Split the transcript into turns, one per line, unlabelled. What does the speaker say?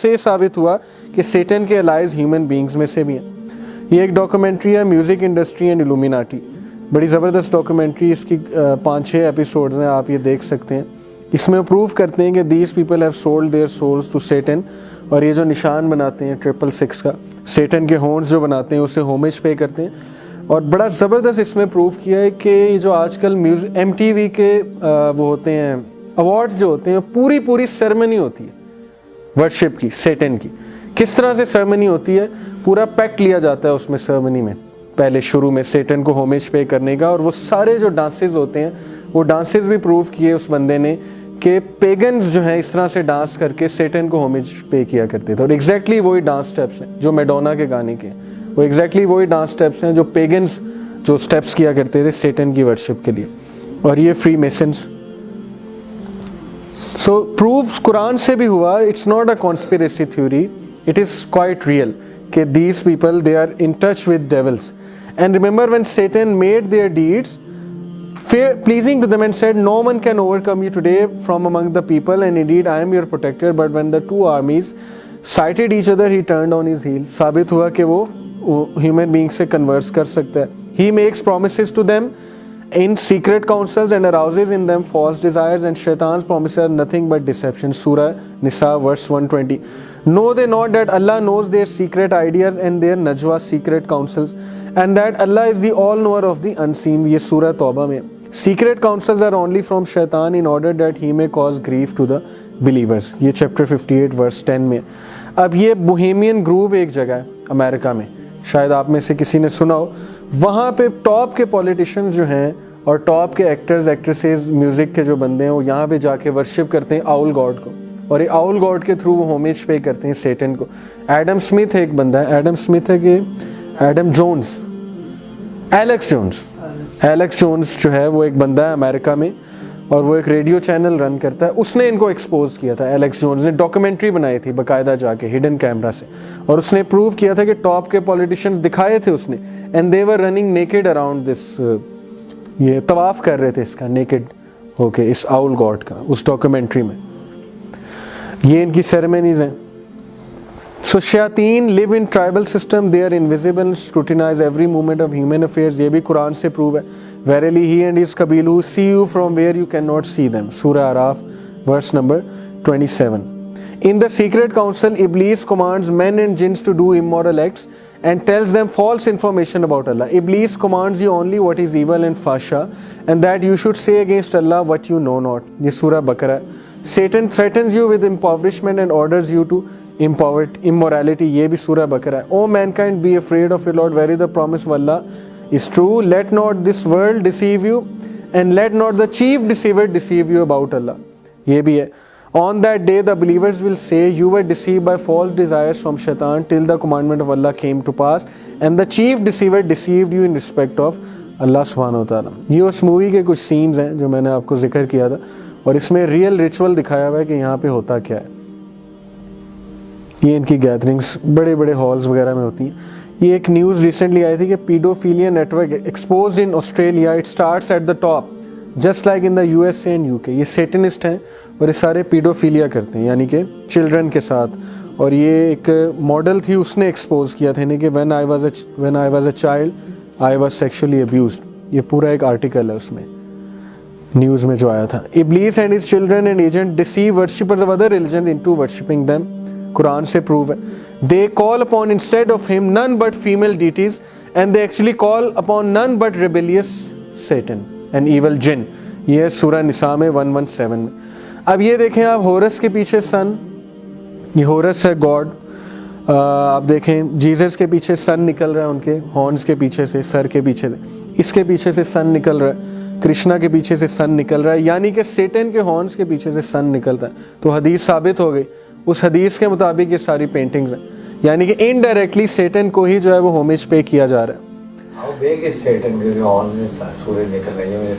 उससे साबित हुआ कि सेटन के अलाइज ह्यूमन बींग्स में से भी हैं। ये एक डॉक्यूमेंट्री है, म्यूज़िक इंडस्ट्री एंड इल्यूमिनाटी, बड़ी ज़बरदस्त डॉक्यूमेंट्री, इसकी 5-6 एपिसोड्स हैं, आप ये देख सकते हैं। इसमें प्रूव करते हैं कि these people have sold their souls to Satan, और ये जो निशान बनाते हैं 666 का, सेटन के हॉर्न्स जो बनाते हैं उसे होमेज पे करते हैं। और बड़ा ज़बरदस्त इसमें प्रूव किया है कि ये जो आजकल म्यूज़िक MTV के वो होते हैं अवार्ड्स जो होते हैं, पूरी सेरेमनी होती है वर्शिप की, सेटन की। किस तरह से सेरेमनी होती है, पूरा पैक्ट लिया जाता है उसमें सेरेमनी में, पहले शुरू में सेटन को होमेज पे करने का। और वो सारे जो डांसेस होते हैं, वो डांसेस भी प्रूव किए उस बंदे ने कि पेगन्स जो है इस तरह से डांस करके सेटन को होमेज पे किया करते थे। और एग्जैक्टली वही डांस स्टेप्स हैं जो मैडोना के गाने के, वो एग्जैक्टली वही डांस स्टेप्स हैं जो पेगन्स जो स्टेप्स किया करते थे सेटन की वर्शिप के लिए। और ये फ्री मेसन्स, सो प्रूव्स कुरान से भी हुआ, it's not a conspiracy theory, it is quite real कि these people they are in touch with devils. And remember when Satan made their deeds pleasing to them and said, no one can overcome you today from among the people, and indeed I am your protector. But when the two armies sighted each other, he turned on his heel. साबित हुआ कि वो human beings से converse कर सकता है। He makes promises to them in secret councils and arouses in them false desires, and Shaitan's promises are nothing but deception. Surah Nisa verse 120. Know they not that Allah knows their secret ideas and their najwa secret councils, and that Allah is the all knower of the unseen. ये सूरह तौबा में। Secret counsels are only from Shaitan in order that he may cause grief to the believers. ये chapter 58 verse 10 में। अब ये Bohemian groove एक जगह है अमेरिका में, शायद आप में से किसी ने सुना हो। वहाँ पे टॉप के पॉलिटिशियंस जो हैं और टॉप के एक्टर्स एक्ट्रेसेस म्यूज़िक के जो बंदे हैं, वो यहाँ पे जाके वर्शिप करते हैं आउल गॉड को, और ये आउल गॉड के थ्रू वो होमेज पे करते हैं सेटन को। एडम स्मिथ एक बंदा है, एडम स्मिथ है कि एडम जोन्स, एलेक्स जोन्स जो है वो एक बंदा है अमेरिका में, और वो एक रेडियो चैनल रन करता है। उसने इनको एक्सपोज किया था, एलेक्स जोन्स ने डॉक्यूमेंट्री बनाई थी बाकायदा जाके हिडन कैमरा से, और उसने प्रूव किया था कि टॉप के पॉलिटिशियंस दिखाए थे उसने, and they were running naked around this, ये तवाफ कर रहे थे इसका नेकेड होके, इस आउल गॉड का, उस डॉक्यूमेंट्री में। ये इनकी सेरेमनीज हैं। So shayateen live in tribal system, they are invisible and scrutinize every movement of human affairs. ये भी कुरान से प्रूव है। Verily he and his kabilu see you from where you cannot see them. Surah Araf verse number 27. In the secret council, Iblis commands men and jinns to do immoral acts and tells them false information about Allah. Iblis commands you only what is evil and fasha, and that you should say against Allah what you know not. ये Surah Baqarah। Satan threatens you with impoverishment and orders you to immorality. ये भी सूरह बकरा है। O mankind, be afraid of your Lord, very the promise of Allah is true. Let not this world deceive you, and let not the chief deceiver deceive you about Allah. ये भी है। On that day the believers will say, you were deceived by false desires from Shaitan till the commandment of Allah came to pass, and the chief deceiver deceived you in respect of Allah subhanahu wa ta'ala। ये उस movie के कुछ scenes हैं जो मैंने आपको जिक्र किया था, और इसमें रियल रिचुअल दिखाया हुआ है कि यहाँ पे होता क्या है। ये इनकी गैदरिंग्स बड़े बड़े हॉल्स वगैरह में होती हैं। ये एक न्यूज़ रिसेंटली आई थी कि paedophilia network exposed in Australia, it starts at the top just like in the USA and UK। ये सेटनिस्ट हैं और ये सारे पीडोफिलिया करते हैं, यानी कि चिल्ड्रन के साथ। और ये एक मॉडल थी, उसने एक्सपोज किया था, यानी कि when I was a child I was sexually abused. ये पूरा एक आर्टिकल है उसमें, न्यूज़ में जो आया था। इब्लीस and his children and agent deceive worshippers of other religion into worshipping them. कुरान से प्रूव है। They call upon instead of him none but female deities, and they actually call upon none but rebellious Satan and evil jinn. ये सूरह निसा में 117 में। अब ये देखें आप, होरस के पीछे सन, ये होरस है गॉड। आप देखें जीसस के पीछे सन निकल रहा है, उनके हॉर्न्स के पीछे से, सर के पीछे से, इसके पीछे से सन निकल रहा है, कृष्णा के पीछे से सन निकल रहा है, यानी कि सेटन के हॉर्न्स के पीछे से सन निकलता है। तो हदीस साबित हो गई, उस हदीस के मुताबिक ये सारी पेंटिंग्स हैं, यानी कि इनडायरेक्टली सेटन को ही जो है वो होमेज पे किया जा रहा है।
How big is Satan? Because the horns is सूरज निकल रही है।